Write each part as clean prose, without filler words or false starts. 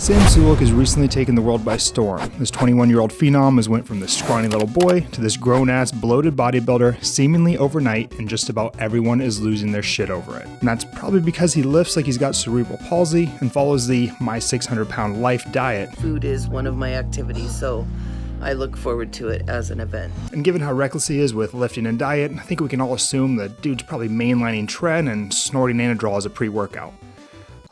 Sam Sulek has recently taken the world by storm. This 21-year-old phenom has went from this scrawny little boy to this grown-ass bloated bodybuilder seemingly overnight, and just about everyone is losing their shit over it. And that's probably because he lifts like he's got cerebral palsy and follows the my 600-pound life diet. Food is one of my activities, so I look forward to it as an event. And given how reckless he is with lifting and diet, I think we can all assume the dude's probably mainlining tren and snorting Anadrol as a pre-workout.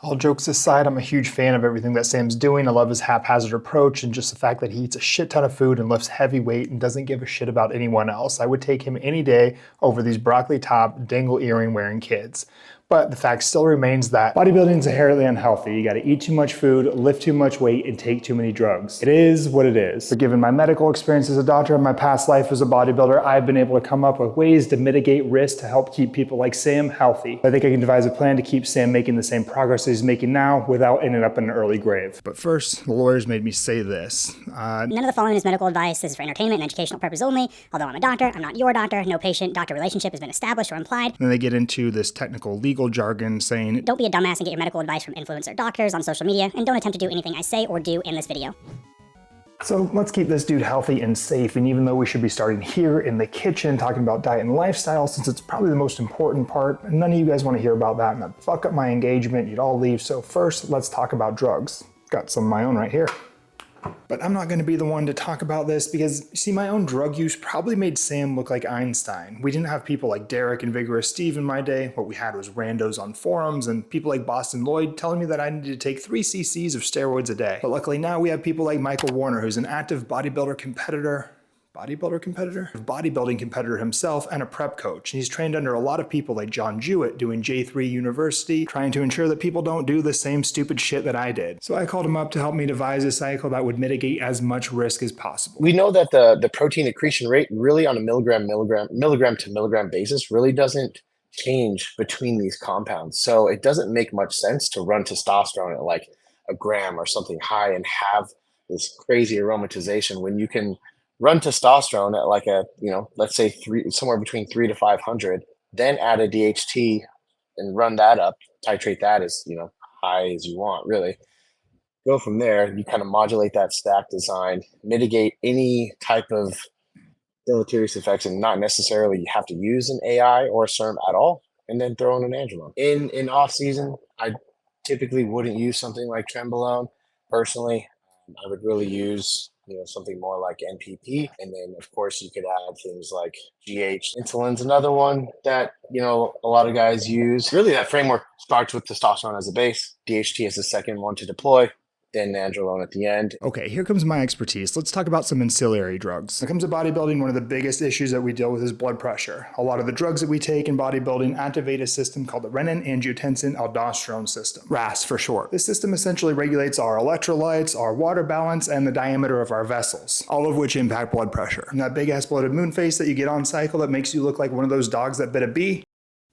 All jokes aside, I'm a huge fan of everything that Sam's doing. I love his haphazard approach and just the fact that he eats a shit ton of food and lifts heavy weight and doesn't give a shit about anyone else. I would take him any day over these broccoli top, dangle earring wearing kids. But the fact still remains that bodybuilding is inherently unhealthy. You gotta eat too much food, lift too much weight, and take too many drugs. It is what it is. But given my medical experience as a doctor and my past life as a bodybuilder, I've been able to come up with ways to mitigate risk to help keep people like Sam healthy. I think I can devise a plan to keep Sam making the same progress he's making now without ending up in an early grave. But first, the lawyers made me say this. None of the following is medical advice. This is for entertainment and educational purposes only. Although I'm a doctor, I'm not your doctor. No patient-doctor relationship has been established or implied. Then they get into this technical legal jargon saying, Don't be a dumbass and get your medical advice from influencer doctors on social media, and don't attempt to do anything I say or do in this video. So let's keep this dude healthy and safe, and even though we should be starting here in the kitchen talking about diet and lifestyle, since it's probably the most important part, none of you guys want to hear about that, and that'd fuck up my engagement, you'd all leave. So first, let's talk about drugs. Got some of my own right here. But I'm not going to be the one to talk about this because, you see, my own drug use probably made Sam look like Einstein. We didn't have people like Derek and Vigorous Steve in my day. What we had was randos on forums and people like Boston Lloyd telling me that I needed to take 3 cc's of steroids a day. But luckily now we have people like Michael Warner, who's an active bodybuilding competitor himself and a prep coach. And he's trained under a lot of people like John Jewett doing J3 University, trying to ensure that people don't do the same stupid shit that I did. So I called him up to help me devise a cycle that would mitigate as much risk as possible. We know that the protein accretion rate really on a milligram to milligram basis really doesn't change between these compounds. So it doesn't make much sense to run testosterone at like a gram or something high and have this crazy aromatization when you can run testosterone at like a, let's say somewhere between 300 to 500, then add a DHT and run that up, titrate that as, high as you want, really. Go from there, you kind of modulate that stack design, mitigate any type of deleterious effects, and not necessarily you have to use an AI or a SERM at all, and then throw in an androlone. In off season, I typically wouldn't use something like trenbolone. Personally, I would really use something more like NPP. And then, of course, you could add things like GH. Insulin's another one that, a lot of guys use. Really, that framework starts with testosterone as a base. DHT is the second one to deploy. Then nandrolone at the end. Okay, here comes my expertise. Let's talk about some ancillary drugs. When it comes to bodybuilding, one of the biggest issues that we deal with is blood pressure. A lot of the drugs that we take in bodybuilding activate a system called the renin-angiotensin-aldosterone system, RAS for short. This system essentially regulates our electrolytes, our water balance, and the diameter of our vessels, all of which impact blood pressure. And that big-ass bloated moon face that you get on cycle that makes you look like one of those dogs that bit a bee,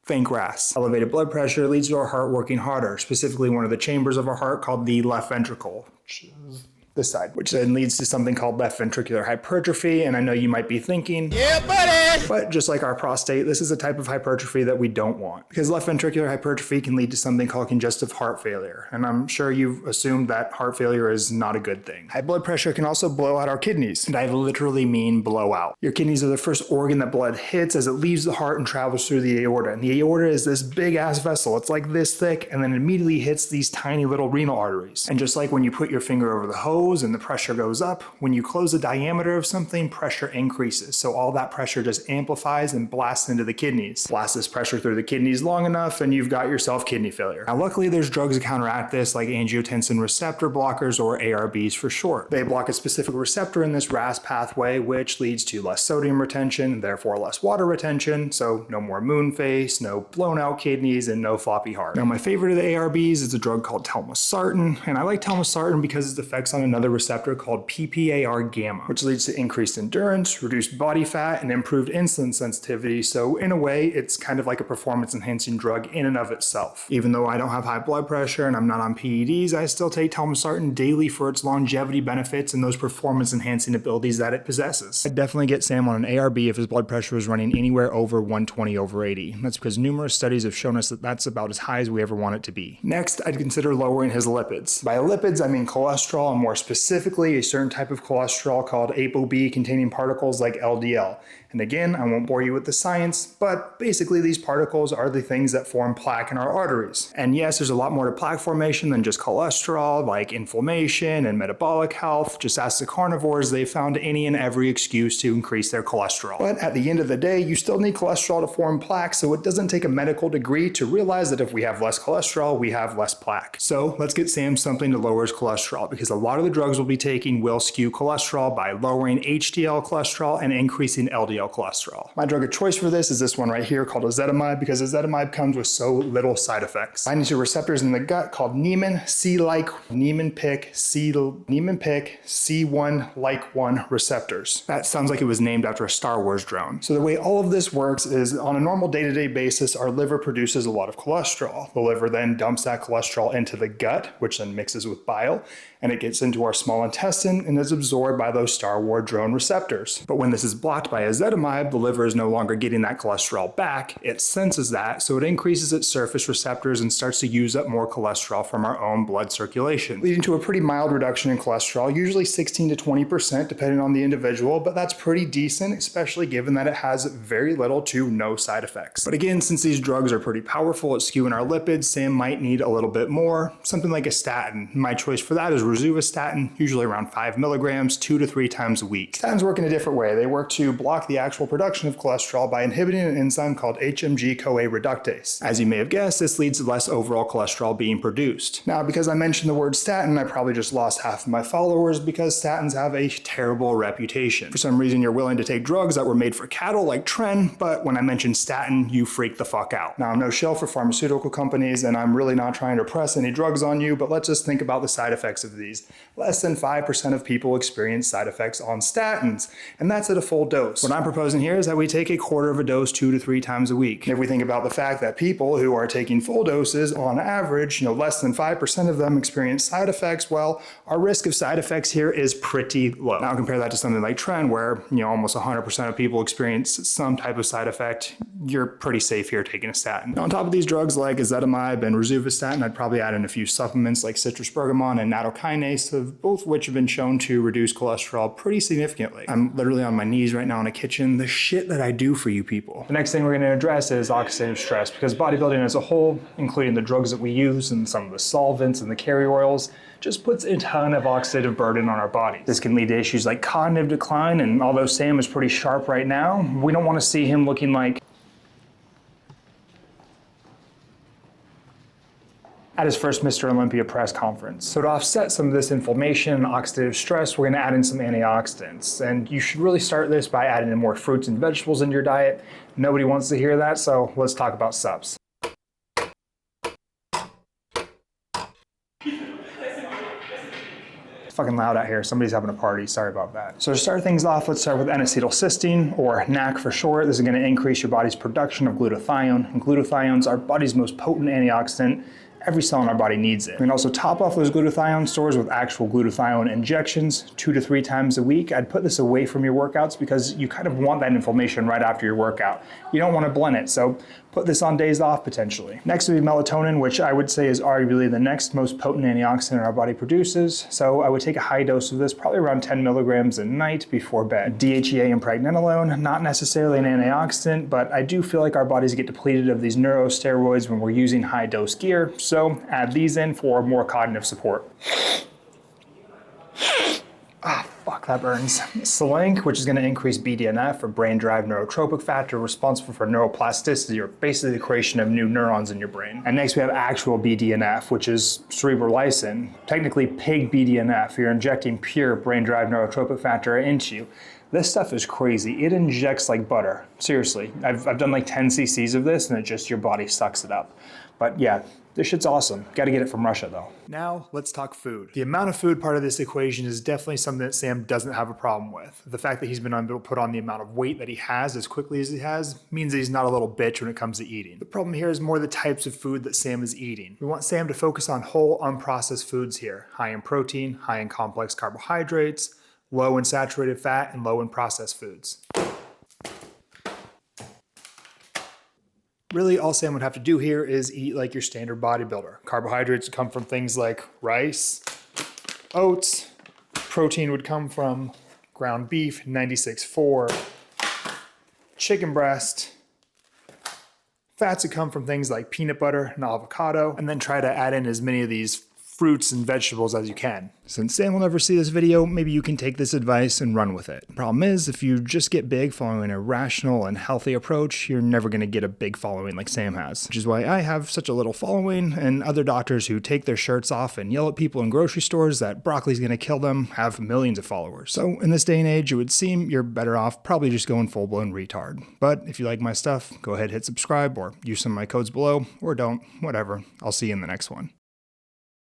think RAS. Elevated blood pressure leads to our heart working harder, specifically one of the chambers of our heart called the left ventricle, which is this side, which then leads to something called left ventricular hypertrophy. And I know you might be thinking, yeah, buddy! But just like our prostate, this is a type of hypertrophy that we don't want, because left ventricular hypertrophy can lead to something called congestive heart failure. And I'm sure you've assumed that heart failure is not a good thing. High blood pressure can also blow out our kidneys. And I literally mean blow out. Your kidneys are the first organ that blood hits as it leaves the heart and travels through the aorta. And the aorta is this big ass vessel. It's like this thick, and then immediately hits these tiny little renal arteries. And just like when you put your finger over the hose and the pressure goes up, when you close the diameter of something, pressure increases. So all that pressure just amplifies and blasts into the kidneys. Blast this pressure through the kidneys long enough and you've got yourself kidney failure. Now luckily there's drugs to counteract this, like angiotensin receptor blockers, or ARBs for short. They block a specific receptor in this RAS pathway, which leads to less sodium retention, and therefore less water retention, so no more moon face, no blown out kidneys, and no floppy heart. Now my favorite of the ARBs is a drug called telmisartan, and I like telmisartan because its effects on another receptor called PPAR gamma, which leads to increased endurance, reduced body fat, and improved insulin sensitivity. So in a way, it's kind of like a performance enhancing drug in and of itself. Even though I don't have high blood pressure and I'm not on PEDs, I still take telmisartan daily for its longevity benefits and those performance enhancing abilities that it possesses. I'd definitely get Sam on an ARB if his blood pressure was running anywhere over 120/80. That's because numerous studies have shown us that that's about as high as we ever want it to be. Next, I'd consider lowering his lipids. By lipids, I mean cholesterol, and more specifically, a certain type of cholesterol called ApoB containing particles like LDL. And again, I won't bore you with the science, but basically these particles are the things that form plaque in our arteries. And yes, there's a lot more to plaque formation than just cholesterol, like inflammation and metabolic health. Just ask the carnivores, they've found any and every excuse to increase their cholesterol. But at the end of the day, you still need cholesterol to form plaque, so it doesn't take a medical degree to realize that if we have less cholesterol, we have less plaque. So let's get Sam something to lower his cholesterol, because a lot of the drugs we'll be taking will skew cholesterol by lowering HDL cholesterol and increasing LDL cholesterol. My drug of choice for this is this one right here called ezetimibe, because ezetimibe comes with so little side effects. Binding to receptors in the gut called Niemann Pick C1-like-1 receptors. That sounds like it was named after a Star Wars drone. So the way all of this works is on a normal day-to-day basis, our liver produces a lot of cholesterol. The liver then dumps that cholesterol into the gut, which then mixes with bile, and it gets into our small intestine and is absorbed by those Star Wars drone receptors. But when this is blocked by ezetimibe, the liver is no longer getting that cholesterol back. It senses that, so it increases its surface receptors and starts to use up more cholesterol from our own blood circulation, leading to a pretty mild reduction in cholesterol, usually 16 to 20% depending on the individual, but that's pretty decent, especially given that it has very little to no side effects. But again, since these drugs are pretty powerful at skewing our lipids, Sam might need a little bit more, something like a statin. My choice for that is rosuvastatin, usually around 5 milligrams, 2 to 3 times a week. Statins work in a different way. They work to block the actual production of cholesterol by inhibiting an enzyme called HMG-CoA reductase. As you may have guessed, this leads to less overall cholesterol being produced. Now, because I mentioned the word statin, I probably just lost half of my followers because statins have a terrible reputation. For some reason, you're willing to take drugs that were made for cattle like Tren, but when I mention statin, you freak the fuck out. Now, I'm no shill for pharmaceutical companies, and I'm really not trying to press any drugs on you, but let's just think about the side effects of these. Less than 5% of people experience side effects on statins, and that's at a full dose. What I'm proposing here is that we take a quarter of a dose 2 to 3 times a week. If we think about the fact that people who are taking full doses, on average, less than 5% of them experience side effects, well, our risk of side effects here is pretty low. Now compare that to something like Tren, where almost 100% of people experience some type of side effect. You're pretty safe here taking a statin. Now, on top of these drugs like ezetimibe and rosuvastatin, I'd probably add in a few supplements like citrus bergamot and nattokinase, both of which have been shown to reduce cholesterol pretty significantly. I'm literally on my knees right now in the kitchen. The shit that I do for you people. The next thing we're going to address is oxidative stress, because bodybuilding as a whole, including the drugs that we use and some of the solvents and the carrier oils, just puts a ton of oxidative burden on our bodies. This can lead to issues like cognitive decline, and although Sam is pretty sharp right now, we don't want to see him looking like at his first Mr. Olympia press conference. So to offset some of this inflammation and oxidative stress, we're going to add in some antioxidants. And you should really start this by adding in more fruits and vegetables into your diet. Nobody wants to hear that, so let's talk about subs. It's fucking loud out here. Somebody's having a party. Sorry about that. So to start things off, let's start with N-acetylcysteine, or NAC for short. This is going to increase your body's production of glutathione. And glutathione's our body's most potent antioxidant. Every cell in our body needs it. We can also top off those glutathione stores with actual glutathione injections 2 to 3 times a week. I'd put this away from your workouts because you kind of want that inflammation right after your workout. You don't want to blend it, so put this on days off potentially. Next would be melatonin, which I would say is arguably the next most potent antioxidant our body produces. So I would take a high dose of this, probably around 10 milligrams a night before bed. DHEA and pregnenolone, not necessarily an antioxidant, but I do feel like our bodies get depleted of these neurosteroids when we're using high dose gear. So add these in for more cognitive support. Fuck, that burns. Sulek, which is going to increase BDNF, or brain-derived neurotropic factor, responsible for neuroplasticity, or basically the creation of new neurons in your brain. And next we have actual BDNF, which is cerebral lysin, technically pig BDNF. You're injecting pure brain-derived neurotropic factor into you. This stuff is crazy. It injects like butter. Seriously, I've done like 10 cc's of this, and your body sucks it up. But yeah, this shit's awesome. Got to get it from Russia though. Now let's talk food. The amount of food part of this equation is definitely something that Sam doesn't have a problem with. The fact that he's been able to put on the amount of weight that he has as quickly as he has means that he's not a little bitch when it comes to eating. The problem here is more the types of food that Sam is eating. We want Sam to focus on whole, unprocessed foods here. High in protein, high in complex carbohydrates, low in saturated fat, and low in processed foods. Really, all Sam would have to do here is eat like your standard bodybuilder. Carbohydrates come from things like rice, oats. Protein would come from ground beef, 96.4, chicken breast. Fats would come from things like peanut butter and avocado, and then try to add in as many of these fruits and vegetables as you can. Since Sam will never see this video, maybe you can take this advice and run with it. The problem is, if you just get big following a rational and healthy approach, you're never going to get a big following like Sam has. Which is why I have such a little following, and other doctors who take their shirts off and yell at people in grocery stores that broccoli's going to kill them have millions of followers. So in this day and age, it would seem you're better off probably just going full-blown retard. But if you like my stuff, go ahead, hit subscribe, or use some of my codes below, or don't, whatever. I'll see you in the next one.